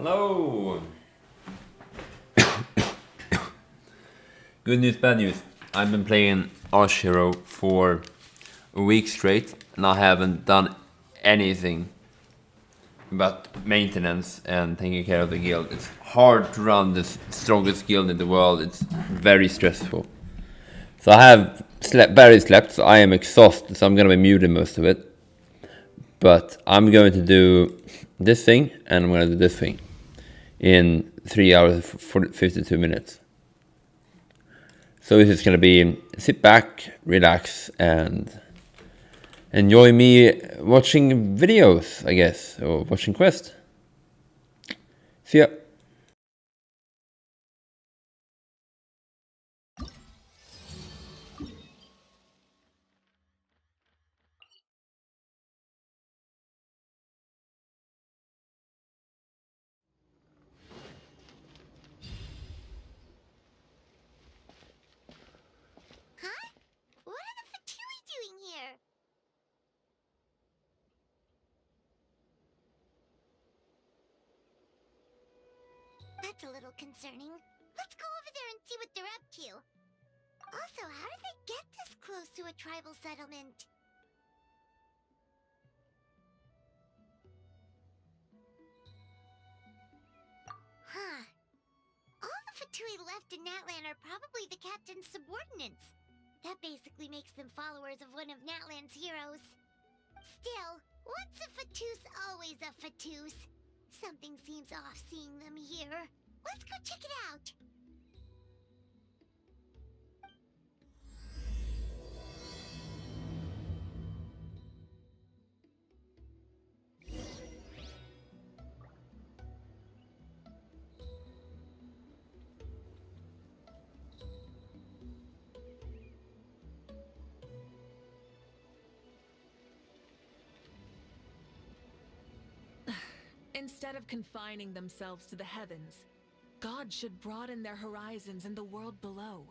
Hello! Good news, bad news. I've been playing Arch Hero for a week straight and I haven't done anything but maintenance and taking care of the guild. It's hard to run the strongest guild in the world. It's very stressful. So I have barely slept, so I am exhausted, so I'm gonna be muting most of it. But I'm going to do this thing and I'm gonna do this thing in 3 hours and 52 minutes. So this is gonna be sit back, relax, and enjoy me watching videos, I guess, or watching Quest. See ya. Huh? What are the Fatui doing here? That's a little concerning. Let's go over there and see what they're up to. Also, how did they get this close to a tribal settlement? Huh. All the Fatui left in Natlan are probably the captain's subordinates. That basically makes them followers of one of Natlan's heroes. Still, what's a Fatus always a Fatus? Something seems off seeing them here. Let's go check it out. Instead of confining themselves to the heavens, God should broaden their horizons in the world below.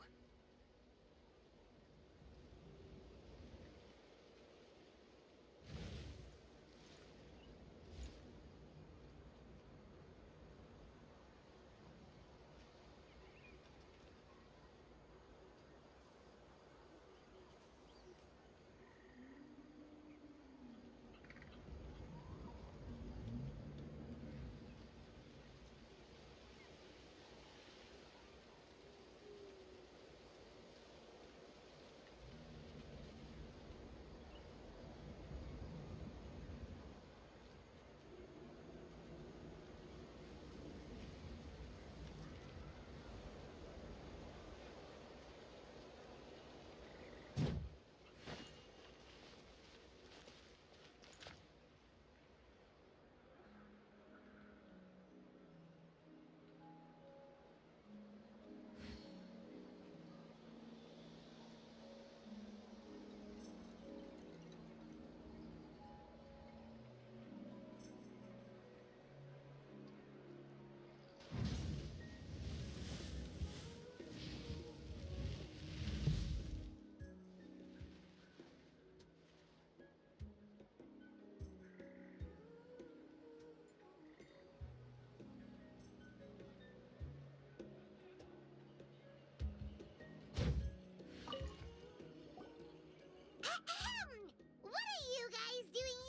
Ahem! What are you guys doing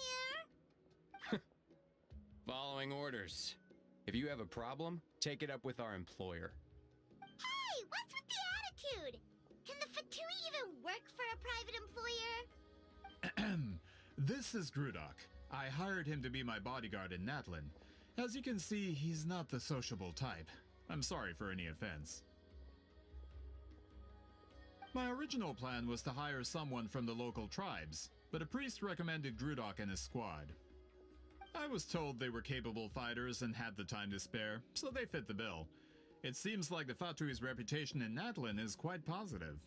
here? Following orders. If you have a problem, take it up with our employer. Hey, what's with the attitude? Can the Fatui even work for a private employer? This is Grudok. I hired him to be my bodyguard in Natlan. As you can see, he's not the sociable type. I'm sorry for any offense. My original plan was to hire someone from the local tribes, but a priest recommended Grudok and his squad. I was told they were capable fighters and had the time to spare, so they fit the bill. It seems like the Fatui's reputation in Natlan is quite positive.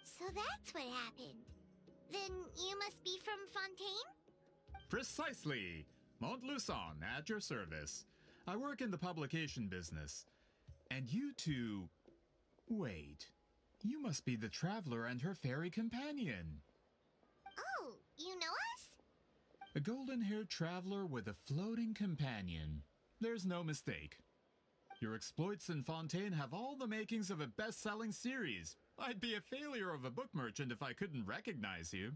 So that's what happened. Then you must be from Fontaine? Precisely! Montluçon, at your service. I work in the publication business. And you two... Wait. You must be the traveler and her fairy companion. Oh, you know us? A golden-haired traveler with a floating companion. There's no mistake. Your exploits in Fontaine have all the makings of a best-selling series. I'd be a failure of a book merchant if I couldn't recognize you.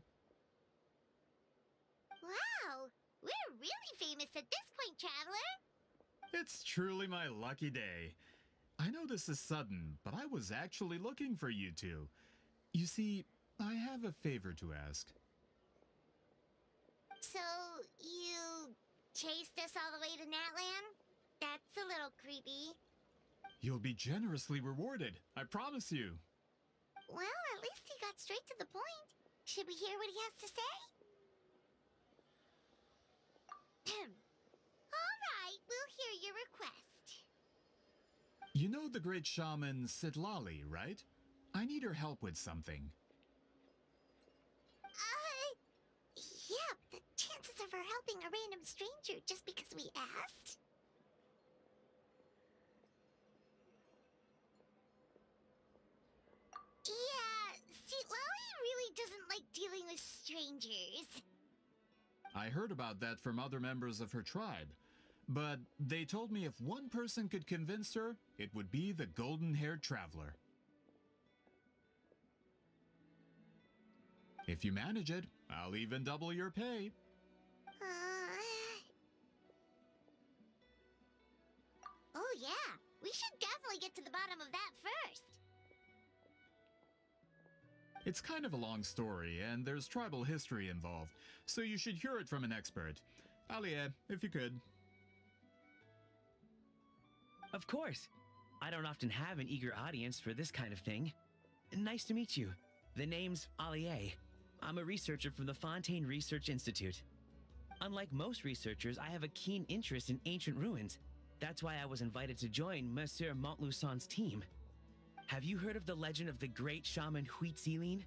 Wow! We're really famous at this point, Traveler! It's truly my lucky day. I know this is sudden, but I was actually looking for you two. You see, I have a favor to ask. So, you chased us all the way to Natlan? That's a little creepy. You'll be generously rewarded, I promise you. Well, at least he got straight to the point. Should we hear what he has to say? Alright, we'll hear your request. You know the great shaman Sidlali, right? I need her help with something. Yeah, but the chances of her helping a random stranger just because we asked? Yeah, see, Lolly really doesn't like dealing with strangers. I heard about that from other members of her tribe, but they told me if one person could convince her, it would be the golden-haired traveler. If you manage it, I'll even double your pay. Oh yeah, we should definitely get to the bottom of that first. It's kind of a long story, and there's tribal history involved, so you should hear it from an expert. Alia, if you could. Of course. I don't often have an eager audience for this kind of thing. Nice to meet you. The name's Alie. I'm a researcher from the Fontaine Research Institute. Unlike most researchers, I have a keen interest in ancient ruins. That's why I was invited to join Monsieur Montluçon's team. Have you heard of the legend of the great shaman Huitzilin?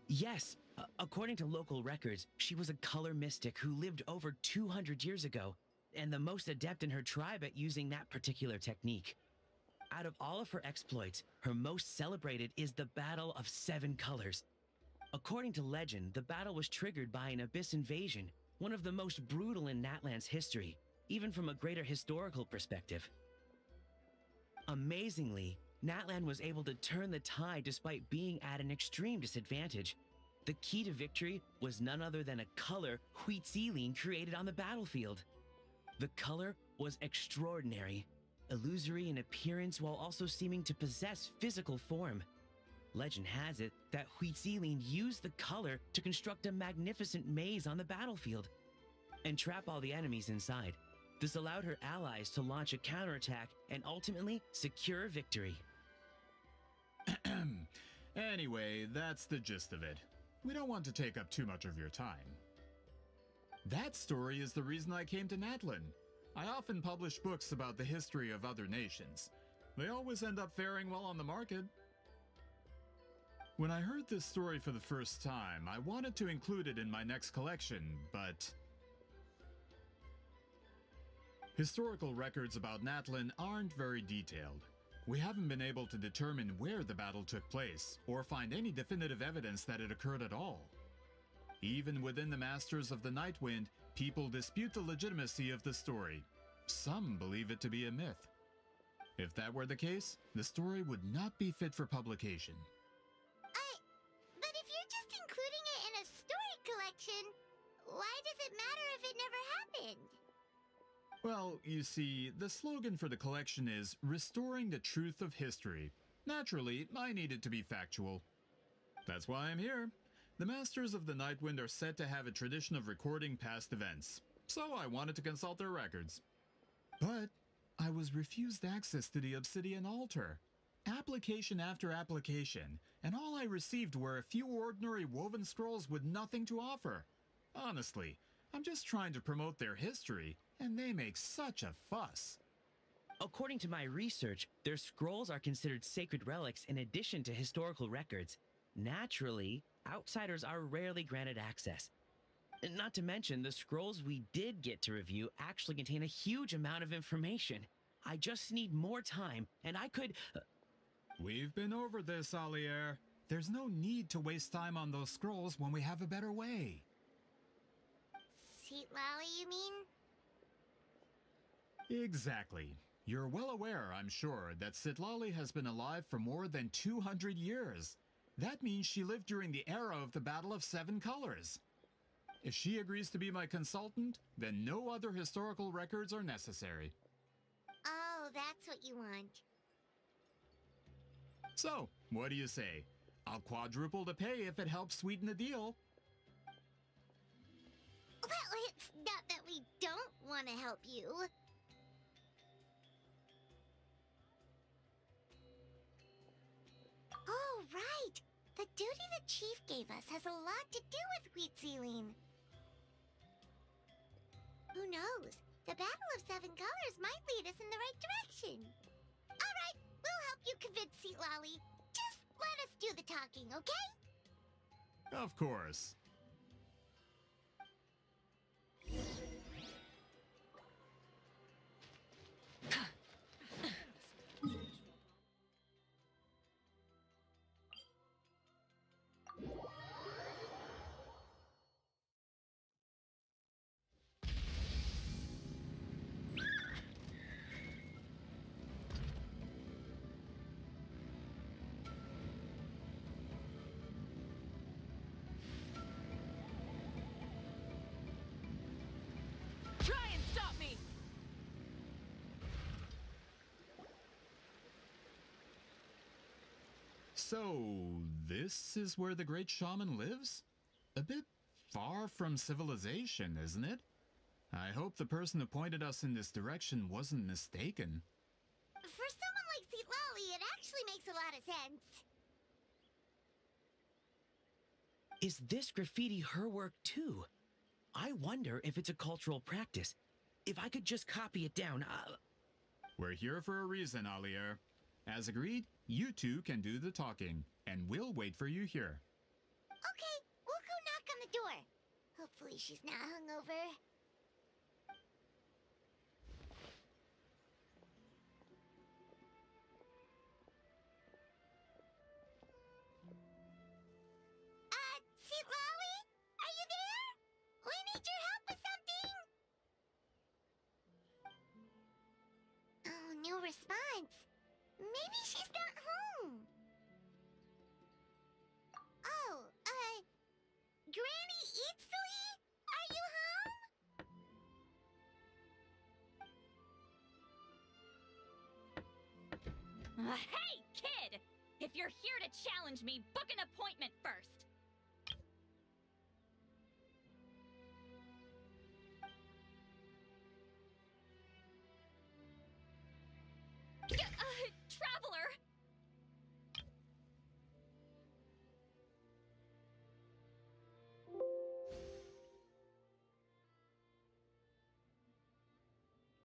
Yes. According to local records, she was a color mystic who lived over 200 years ago, and the most adept in her tribe at using that particular technique. Out of all of her exploits, her most celebrated is the Battle of Seven Colors. According to legend, the battle was triggered by an abyss invasion, one of the most brutal in Natlan's history, even from a greater historical perspective. Amazingly, Natlan was able to turn the tide despite being at an extreme disadvantage. The key to victory was none other than a color Huitzilin created on the battlefield. The color was extraordinary, illusory in appearance while also seeming to possess physical form. Legend has it that Huitzilin used the color to construct a magnificent maze on the battlefield and trap all the enemies inside. This allowed her allies to launch a counterattack and ultimately secure victory. Anyway, that's the gist of it. We don't want to take up too much of your time. That story is the reason I came to Natlan. I often publish books about the history of other nations. They always end up faring well on the market. When I heard this story for the first time, I wanted to include it in my next collection, but historical records about Natlan aren't very detailed. We haven't been able to determine where the battle took place, or find any definitive evidence that it occurred at all. Even within the Masters of the Nightwind, people dispute the legitimacy of the story. Some believe it to be a myth. If that were the case, the story would not be fit for publication. But if you're just including it in a story collection, why does it matter if it never happened? Well, you see, the slogan for the collection is Restoring the Truth of History. Naturally, I need it to be factual. That's why I'm here. The Masters of the Nightwind are said to have a tradition of recording past events, so I wanted to consult their records. But I was refused access to the Obsidian Altar. Application after application, and all I received were a few ordinary woven scrolls with nothing to offer. Honestly, I'm just trying to promote their history, and they make such a fuss. According to my research, their scrolls are considered sacred relics in addition to historical records. Naturally, outsiders are rarely granted access. Not to mention, the scrolls we did get to review actually contain a huge amount of information. I just need more time, and I could... We've been over this, Alier. There's no need to waste time on those scrolls when we have a better way. Seat Lolly, you mean? Exactly. You're well aware, I'm sure, that Sitlali has been alive for more than 200 years. That means she lived during the era of the Battle of Seven Colors. If she agrees to be my consultant, then no other historical records are necessary. Oh, that's what you want. So, what do you say? I'll quadruple the pay if it helps sweeten the deal. Well, it's not that we don't want to help you. Oh, right! The duty the chief gave us has a lot to do with wheat sealing. Who knows? The Battle of Seven Colors might lead us in the right direction. All right, we'll help you convince Seat Lolly. Just let us do the talking, okay? Of course. Try and stop me! So, this is where the great shaman lives? A bit far from civilization, isn't it? I hope the person who pointed us in this direction wasn't mistaken. For someone like Seat Lolly, it actually makes a lot of sense. Is this graffiti her work too? I wonder if it's a cultural practice. If I could just copy it down, We're here for a reason, Alier. As agreed, you two can do the talking, and we'll wait for you here. Okay, we'll go knock on the door. Hopefully she's not hungover. Seat Lolly? Are you there? We need your help with something! Oh, no response. Maybe she's not home. Oh, Granny Eatsley? Are you home? Hey, kid! If you're here to challenge me, book an appointment first!